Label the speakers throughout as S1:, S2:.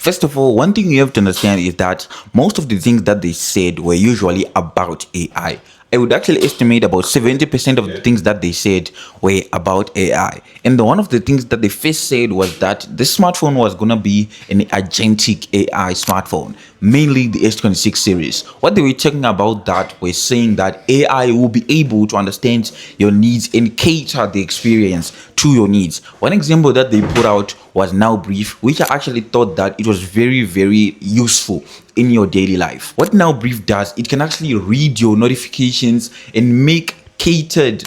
S1: First of all, one thing you have to understand is that most of the things that they said were usually about AI. I would actually estimate about 70% of the things that they said were about AI. And one of the things that they first said was that this smartphone was going to be an agentic AI smartphone, mainly the S26 series. What they were talking about that were saying that AI will be able to understand your needs and cater the experience to your needs. One example that they put out was Now Brief, which I actually thought that it was very useful in your daily life. What Now Brief does, it can actually read your notifications and make catered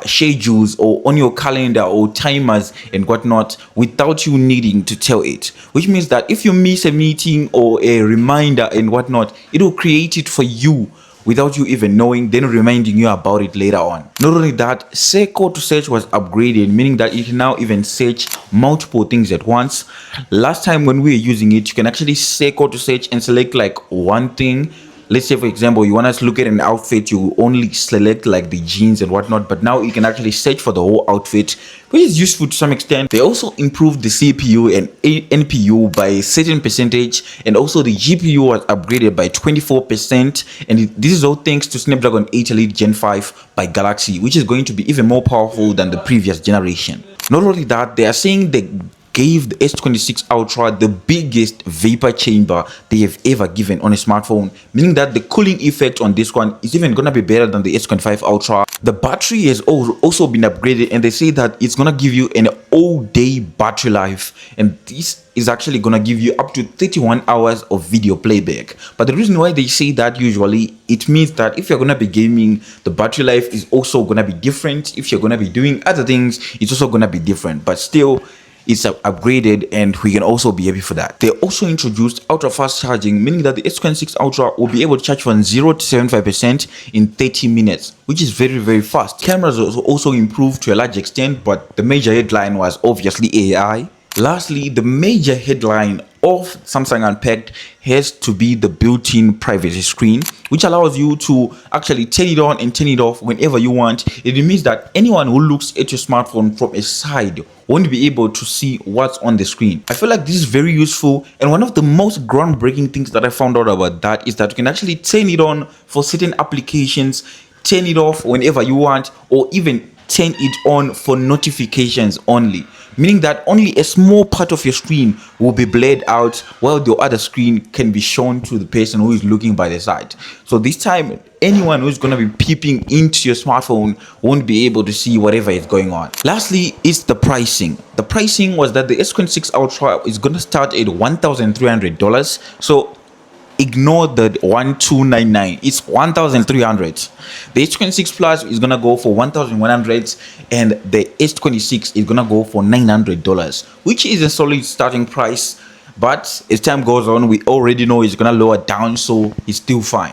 S1: schedules or on your calendar or timers and whatnot without you needing to tell it, which means that if you miss a meeting or a reminder and whatnot, it will create it for you without you even knowing, then reminding you about it later on. Not only that, Search to Search was upgraded, meaning that you can now even search multiple things at once. Last time when we were using it, you can actually Search to Search and select like one thing. Let's say, for example, you want to look at an outfit, you only select like the jeans and whatnot, but now you can actually search for the whole outfit, which is useful to some extent. They also improved the CPU and NPU by a certain percentage, and also the GPU was upgraded by 24%, and this is all thanks to Snapdragon 8 Elite Gen 5 by Galaxy, which is going to be even more powerful than the previous generation. Not only that, they are saying they gave the S26 Ultra the biggest vapor chamber they have ever given on a smartphone, meaning that the cooling effect on this one is even gonna be better than the S25 Ultra. The battery has also been upgraded, and they say that it's gonna give you an all-day battery life, and this is actually gonna give you up to 31 hours of video playback. But the reason why they say that, usually it means that if you're gonna be gaming, the battery life is also gonna be different. If you're gonna be doing other things, it's also gonna be different, but still it's upgraded, and we can also be happy for that. They also introduced ultra fast charging, meaning that the S26 Ultra will be able to charge from 0 to 75% in 30 minutes, which is very fast. Cameras also improved to a large extent, but the major headline was obviously AI. Lastly, the major headline of Samsung Unpacked has to be the built-in privacy screen, which allows you to actually turn it on and turn it off whenever you want. It means that anyone who looks at your smartphone from a side won't be able to see what's on the screen. I feel like this is very useful, and one of the most groundbreaking things that I found out about that is that you can actually turn it on for certain applications, turn it off whenever you want, or even turn it on for notifications only, meaning that only a small part of your screen will be blurred out while the other screen can be shown to the person who is looking by the side. So this time, anyone who's going to be peeping into your smartphone won't be able to see whatever is going on. Lastly is the pricing. The pricing was that the S26 Ultra is going to start at $1,300. So ignore the 1,299, it's 1,300. The S26 Plus is gonna go for 1,100, and the S26 is gonna go for $900, which is a solid starting price. But as time goes on, we already know it's gonna lower down, so it's still fine.